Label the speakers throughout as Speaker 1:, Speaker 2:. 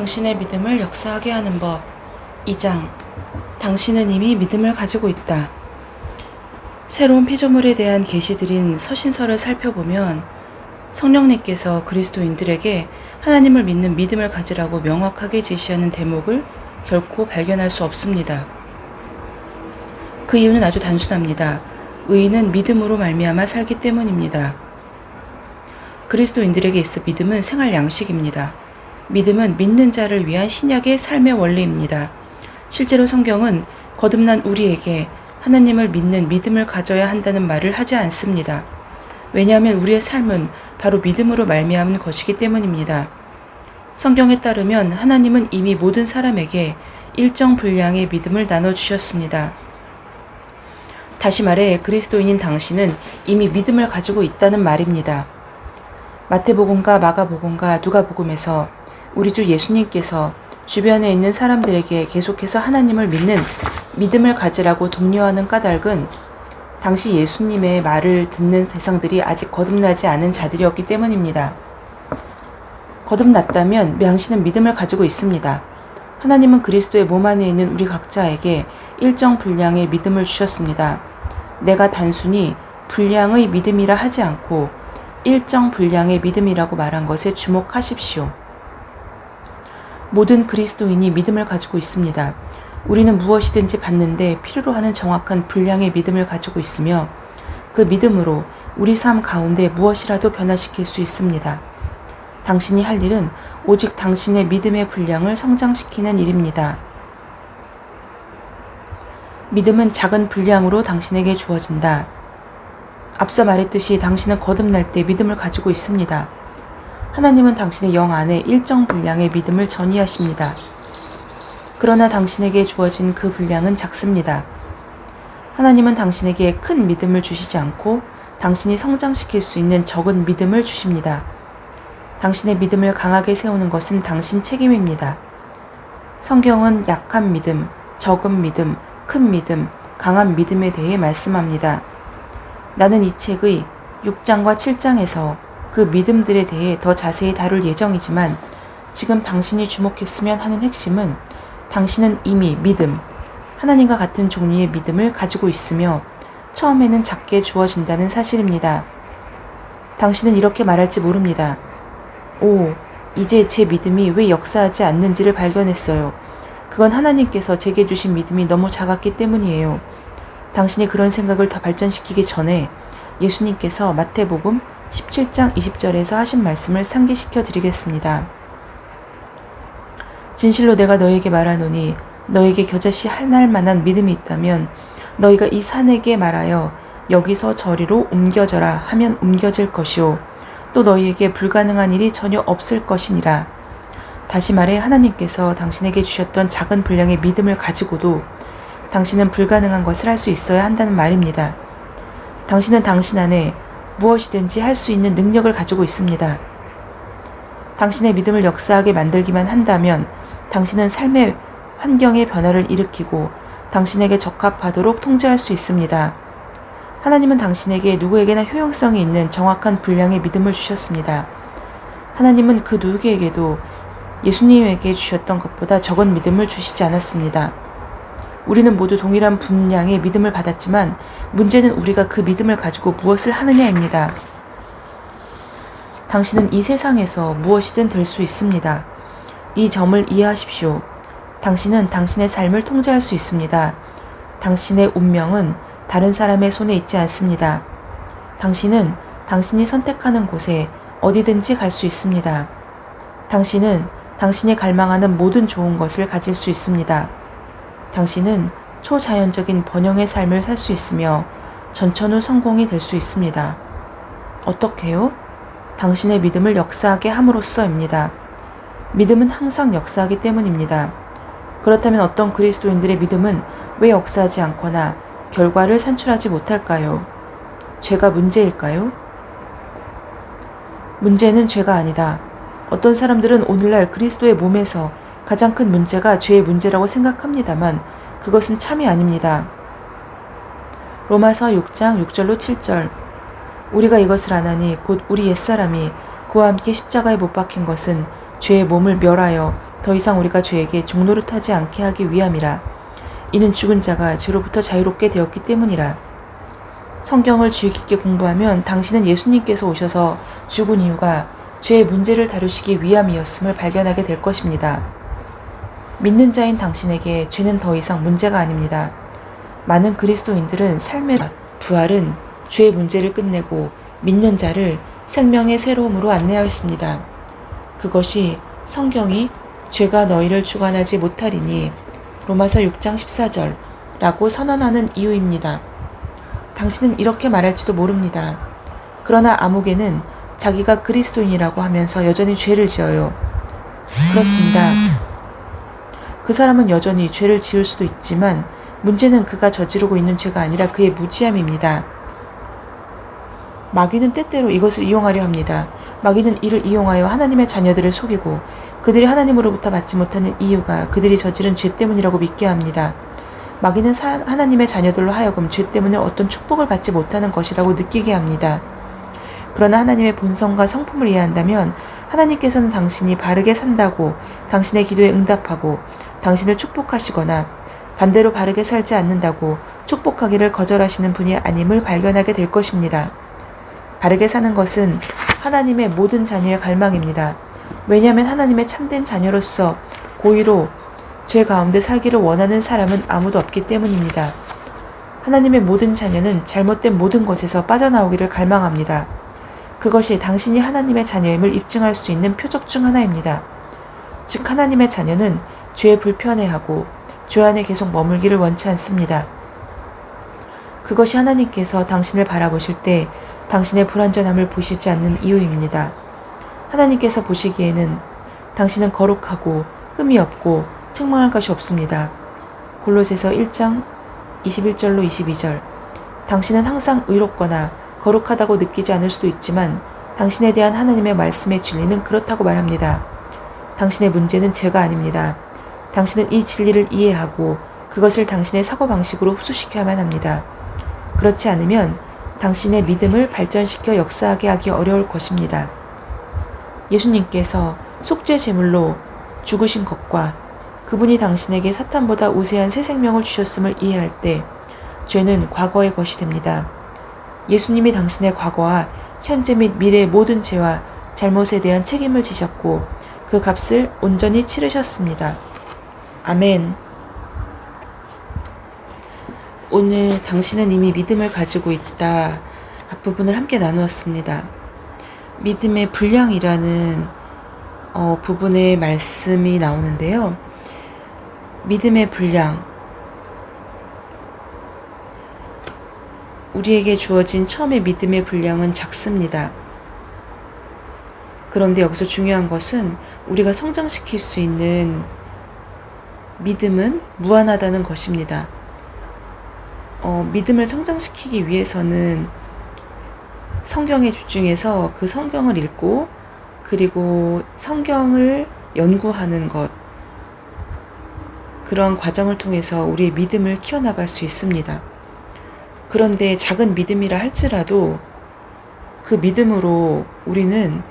Speaker 1: 당신의 믿음을 역사하게 하는 법. 2장. 당신은 이미 믿음을 가지고 있다. 새로운 피조물에 대한 계시들인 서신서를 살펴보면 성령님께서 그리스도인들에게 하나님을 믿는 믿음을 가지라고 명확하게 제시하는 대목을 결코 발견할 수 없습니다. 그 이유는 아주 단순합니다. 의인은 믿음으로 말미암아 살기 때문입니다. 그리스도인들에게 있어 믿음은 생활 양식입니다. 믿음은 믿는 자를 위한 신약의 삶의 원리입니다. 실제로 성경은 거듭난 우리에게 하나님을 믿는 믿음을 가져야 한다는 말을 하지 않습니다. 왜냐하면 우리의 삶은 바로 믿음으로 말미암은 것이기 때문입니다. 성경에 따르면 하나님은 이미 모든 사람에게 일정 분량의 믿음을 나눠주셨습니다. 다시 말해 그리스도인인 당신은 이미 믿음을 가지고 있다는 말입니다. 마태복음과 마가복음과 누가복음에서 우리 주 예수님께서 주변에 있는 사람들에게 계속해서 하나님을 믿는 믿음을 가지라고 독려하는 까닭은 당시 예수님의 말을 듣는 대상들이 아직 거듭나지 않은 자들이었기 때문입니다. 거듭났다면 당신은 믿음을 가지고 있습니다. 하나님은 그리스도의 몸 안에 있는 우리 각자에게 일정 분량의 믿음을 주셨습니다. 내가 단순히 분량의 믿음이라 하지 않고 일정 분량의 믿음이라고 말한 것에 주목하십시오. 모든 그리스도인이 믿음을 가지고 있습니다. 우리는 무엇이든지 받는데 필요로 하는 정확한 분량의 믿음을 가지고 있으며 그 믿음으로 우리 삶 가운데 무엇이라도 변화시킬 수 있습니다. 당신이 할 일은 오직 당신의 믿음의 분량을 성장시키는 일입니다. 믿음은 작은 분량으로 당신에게 주어진다. 앞서 말했듯이 당신은 거듭날 때 믿음을 가지고 있습니다. 하나님은 당신의 영 안에 일정 분량의 믿음을 전이하십니다. 그러나 당신에게 주어진 그 분량은 작습니다. 하나님은 당신에게 큰 믿음을 주시지 않고 당신이 성장시킬 수 있는 적은 믿음을 주십니다. 당신의 믿음을 강하게 세우는 것은 당신 책임입니다. 성경은 약한 믿음, 적은 믿음, 큰 믿음, 강한 믿음에 대해 말씀합니다. 나는 이 책의 6장과 7장에서 그 믿음들에 대해 더 자세히 다룰 예정이지만 지금 당신이 주목했으면 하는 핵심은 당신은 이미 믿음, 하나님과 같은 종류의 믿음을 가지고 있으며 처음에는 작게 주어진다는 사실입니다. 당신은 이렇게 말할지 모릅니다. 오, 이제 제 믿음이 왜 역사하지 않는지를 발견했어요. 그건 하나님께서 제게 주신 믿음이 너무 작았기 때문이에요. 당신이 그런 생각을 더 발전시키기 전에 예수님께서 마태복음 17장 20절에서 하신 말씀을 상기시켜 드리겠습니다. 진실로 내가 너에게 말하노니 너에게 겨자씨 하나할 만한 믿음이 있다면 너희가 이 산에게 말하여 여기서 저리로 옮겨져라 하면 옮겨질 것이요 또 너희에게 불가능한 일이 전혀 없을 것이니라. 다시 말해 하나님께서 당신에게 주셨던 작은 분량의 믿음을 가지고도 당신은 불가능한 것을 할 수 있어야 한다는 말입니다. 당신은 당신 안에 무엇이든지 할 수 있는 능력을 가지고 있습니다. 당신의 믿음을 역사하게 만들기만 한다면 당신은 삶의 환경의 변화를 일으키고 당신에게 적합하도록 통제할 수 있습니다. 하나님은 당신에게 누구에게나 효용성이 있는 정확한 분량의 믿음을 주셨습니다. 하나님은 그 누구에게도 예수님에게 주셨던 것보다 적은 믿음을 주시지 않았습니다. 우리는 모두 동일한 분량의 믿음을 받았지만 문제는 우리가 그 믿음을 가지고 무엇을 하느냐입니다. 당신은 이 세상에서 무엇이든 될 수 있습니다. 이 점을 이해하십시오. 당신은 당신의 삶을 통제할 수 있습니다. 당신의 운명은 다른 사람의 손에 있지 않습니다. 당신은 당신이 선택하는 곳에 어디든지 갈 수 있습니다. 당신은 당신이 갈망하는 모든 좋은 것을 가질 수 있습니다. 당신은 초자연적인 번영의 삶을 살 수 있으며 전천후 성공이 될 수 있습니다. 어떻게요? 당신의 믿음을 역사하게 함으로써입니다. 믿음은 항상 역사하기 때문입니다. 그렇다면 어떤 그리스도인들의 믿음은 왜 역사하지 않거나 결과를 산출하지 못할까요? 죄가 문제일까요? 문제는 죄가 아니다. 어떤 사람들은 오늘날 그리스도의 몸에서 가장 큰 문제가 죄의 문제라고 생각합니다만 그것은 참이 아닙니다. 로마서 6장 6절로 7절. 우리가 이것을 아나니 곧 우리 옛사람이 그와 함께 십자가에 못 박힌 것은 죄의 몸을 멸하여 더 이상 우리가 죄에게 종노릇하지 않게 하기 위함이라. 이는 죽은 자가 죄로부터 자유롭게 되었기 때문이라. 성경을 주의 깊게 공부하면 당신은 예수님께서 오셔서 죽은 이유가 죄의 문제를 다루시기 위함이었음을 발견하게 될 것입니다. 믿는 자인 당신에게 죄는 더 이상 문제가 아닙니다. 많은 그리스도인들은 삶의 부활은 죄의 문제를 끝내고 믿는 자를 생명의 새로움으로 안내하였습니다. 그것이 성경이 죄가 너희를 주관하지 못하리니 로마서 6장 14절라고 선언하는 이유입니다. 당신은 이렇게 말할지도 모릅니다. 그러나 아무개는 자기가 그리스도인이라고 하면서 여전히 죄를 지어요. 그렇습니다. 그 사람은 여전히 죄를 지을 수도 있지만 문제는 그가 저지르고 있는 죄가 아니라 그의 무지함입니다. 마귀는 때때로 이것을 이용하려 합니다. 마귀는 이를 이용하여 하나님의 자녀들을 속이고 그들이 하나님으로부터 받지 못하는 이유가 그들이 저지른 죄 때문이라고 믿게 합니다. 마귀는 하나님의 자녀들로 하여금 죄 때문에 어떤 축복을 받지 못하는 것이라고 느끼게 합니다. 그러나 하나님의 본성과 성품을 이해한다면 하나님께서는 당신이 바르게 산다고 당신의 기도에 응답하고 당신을 축복하시거나 반대로 바르게 살지 않는다고 축복하기를 거절하시는 분이 아님을 발견하게 될 것입니다. 바르게 사는 것은 하나님의 모든 자녀의 갈망입니다. 왜냐하면 하나님의 참된 자녀로서 고의로 죄 가운데 살기를 원하는 사람은 아무도 없기 때문입니다. 하나님의 모든 자녀는 잘못된 모든 것에서 빠져나오기를 갈망합니다. 그것이 당신이 하나님의 자녀임을 입증할 수 있는 표적 중 하나입니다. 즉 하나님의 자녀는 죄에 불편해하고 죄 안에 계속 머물기를 원치 않습니다. 그것이 하나님께서 당신을 바라보실 때 당신의 불완전함을 보시지 않는 이유입니다. 하나님께서 보시기에는 당신은 거룩하고 흠이 없고 책망할 것이 없습니다. 골로새서 1장 21절로 22절. 당신은 항상 의롭거나 거룩하다고 느끼지 않을 수도 있지만 당신에 대한 하나님의 말씀의 진리는 그렇다고 말합니다. 당신의 문제는 죄가 아닙니다. 당신은 이 진리를 이해하고 그것을 당신의 사고방식으로 흡수시켜야만 합니다. 그렇지 않으면 당신의 믿음을 발전시켜 역사하게 하기 어려울 것입니다. 예수님께서 속죄 제물로 죽으신 것과 그분이 당신에게 사탄보다 우세한 새 생명을 주셨음을 이해할 때 죄는 과거의 것이 됩니다. 예수님이 당신의 과거와 현재 및 미래의 모든 죄와 잘못에 대한 책임을 지셨고 그 값을 온전히 치르셨습니다. 아멘. 오늘 당신은 이미 믿음을 가지고 있다 앞부분을 함께 나누었습니다. 믿음의 분량이라는 부분의 말씀이 나오는데요. 믿음의 분량, 우리에게 주어진 처음의 믿음의 분량은 작습니다. 그런데 여기서 중요한 것은 우리가 성장시킬 수 있는 믿음은 무한하다는 것입니다. 믿음을 성장시키기 위해서는 성경에 집중해서 그 성경을 읽고 그리고 성경을 연구하는 것, 그런 과정을 통해서 우리의 믿음을 키워나갈 수 있습니다. 그런데 작은 믿음이라 할지라도 그 믿음으로 우리는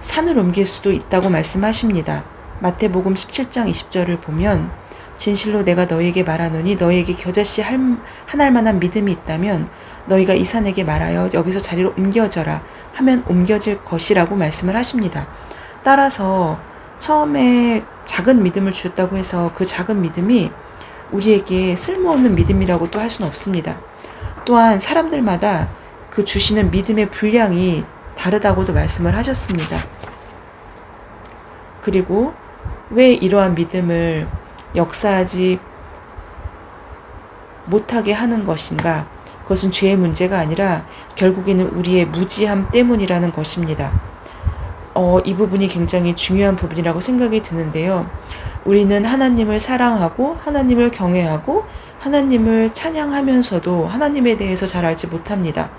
Speaker 1: 산을 옮길 수도 있다고 말씀하십니다. 마태복음 17장 20절을 보면 진실로 내가 너희에게 말하노니 너희에게 겨자씨 한 알만한 믿음이 있다면 너희가 이 산에게 말하여 여기서 자리로 옮겨져라 하면 옮겨질 것이라고 말씀을 하십니다. 따라서 처음에 작은 믿음을 주셨다고 해서 그 작은 믿음이 우리에게 쓸모없는 믿음이라고 또 할 수는 없습니다. 또한 사람들마다 그 주시는 믿음의 분량이 다르다고도 말씀을 하셨습니다. 그리고 왜 이러한 믿음을 역사하지 못하게 하는 것인가? 그것은 죄의 문제가 아니라 결국에는 우리의 무지함 때문이라는 것입니다. 이 부분이 굉장히 중요한 부분이라고 생각이 드는데요. 우리는 하나님을 사랑하고 하나님을 경외하고 하나님을 찬양하면서도 하나님에 대해서 잘 알지 못합니다.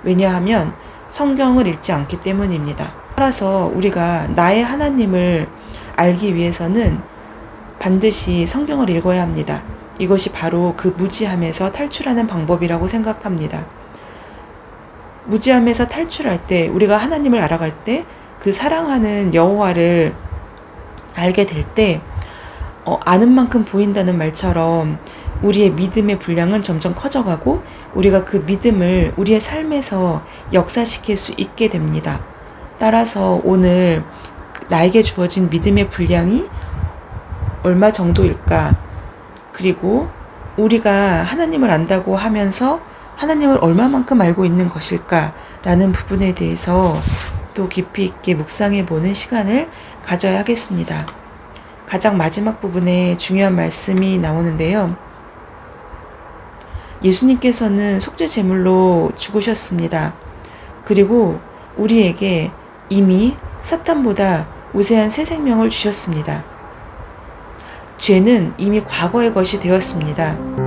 Speaker 1: 왜냐하면 성경을 읽지 않기 때문입니다. 따라서 우리가 나의 하나님을 알기 위해서는 반드시 성경을 읽어야 합니다. 이것이 바로 그 무지함에서 탈출하는 방법이라고 생각합니다. 무지함에서 탈출할 때, 우리가 하나님을 알아갈 때 그 사랑하는 여호와를 알게 될 때 아는 만큼 보인다는 말처럼 우리의 믿음의 분량은 점점 커져가고 우리가 그 믿음을 우리의 삶에서 역사시킬 수 있게 됩니다. 따라서 오늘 나에게 주어진 믿음의 분량이 얼마 정도일까? 그리고 우리가 하나님을 안다고 하면서 하나님을 얼마만큼 알고 있는 것일까? 라는 부분에 대해서 또 깊이 있게 묵상해 보는 시간을 가져야 하겠습니다. 가장 마지막 부분에 중요한 말씀이 나오는데요. 예수님께서는 속죄 제물로 죽으셨습니다. 그리고 우리에게 이미 사탄보다 우세한 새 생명을 주셨습니다. 죄는 이미 과거의 것이 되었습니다.